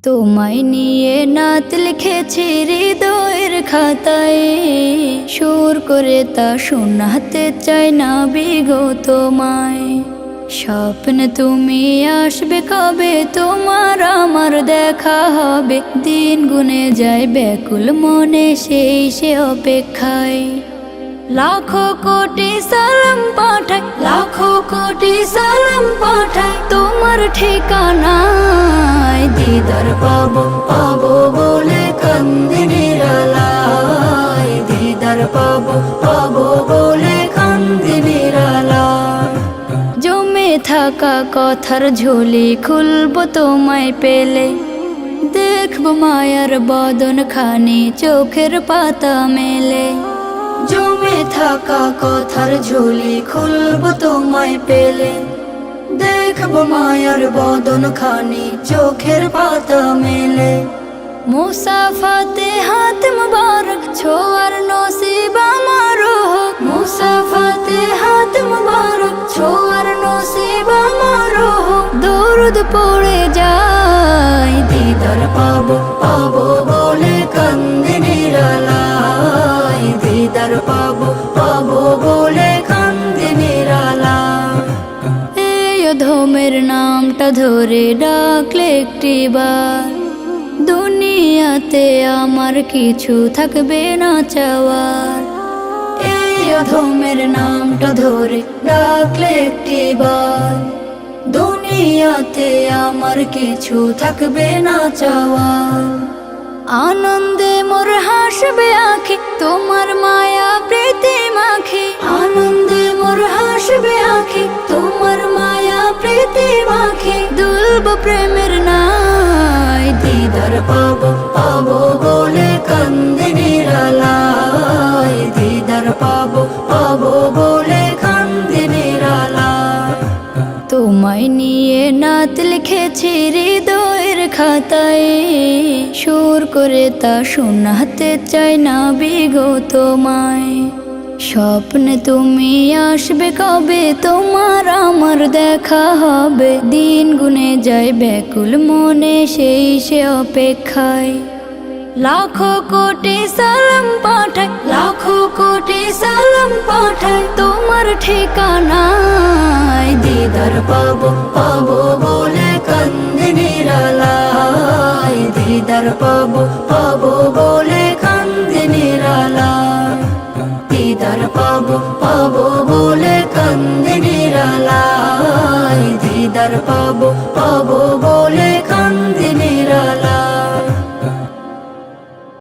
তোমায় নিয়ে নাত লিখেছি হৃদয়ের খাতায়, সুর করে তা শোনাতে চাই না বিগো তোমায়। স্বপ্ন তুমি আসবে কবে, তোমার আমার দেখা হবে, দিন গুনে যায় ব্যাকুল মনে সেই সে অপেক্ষায়। লাখো কোটি সালাম পাঠাই, লাখো কোটি সালাম পাঠাই তোমার ঠিকানায়। দিদার পাবো পাবো বলে কান্দি নিরালায়, দিদার পাবো পাবো বলে কান্দি নিরালায়। জমে থাকা কথার ঝুলি খুলবো তোমায় পেলে, দেখবো মায়ার বদন খানি চোখের পাতা মেলে। জমে থাকা কথার ঝুলি খুলবো তোমায় পেলে, দেখবো মায়ার বদন খানি চোখের পাতা মেলে। মুসাফাতে হাত মুবারক ছোয়ার নসিব আমার হোক, মুসাফাতে হাত মুবারক ছোয়ার নসিব আমার হোক। দরুদ পড়ে যায় দিদার পাবো পাবো বলে কান্দি নিরালায়, দিদার পাবো পাবো বলে কান্দি নিরালায়। এই অধমের নামটা ধরে ডাকলে একটিবার, দুনিয়াতে আমার কিছু থাকবে না চাওয়ার। এই অধমের নামটা ধরে ডাকলে একটিবার, দুনিয়াতে আমার কিছু থাকবে না চাওয়ার। আনন্দে মোর হাসবে আঁখি তোমার মায়া প্রীতি মাখি, আনন্দে মোর হাসবে আঁখি তোমার মায়া প্রীতি মাখি। দুলব প্রেমের নাই দিদার পাবো পাবো বলে কান্দি নিরালায়, দিদার পাবো পাবো বলে কান্দি নিরালায়। তোমায় নিয়ে নাত লিখেছি হৃদয়ের খাতায়, সুর করে তা শোনাতে চাই না বিগো তোমায়। স্বপ্ন তুমি আসবে কবে, তোমার আমার দেখা হবে, দিন গুনে যায় ব্যাকুল মনে সেই সে অপেক্ষায়। লাখো কোটি সালাম পাঠাই, লাখো কোটি সালাম পাঠাই তোমার ঠিকানায়। দিদার পাবো পাবো বলে কান্দি নিরালায়, দিদার পাবো পাবো বলে কান্দি নিরালায়। দিদার পাবো পাবো বলে কান্দি নিরালায়, দিদার পাবো পাবো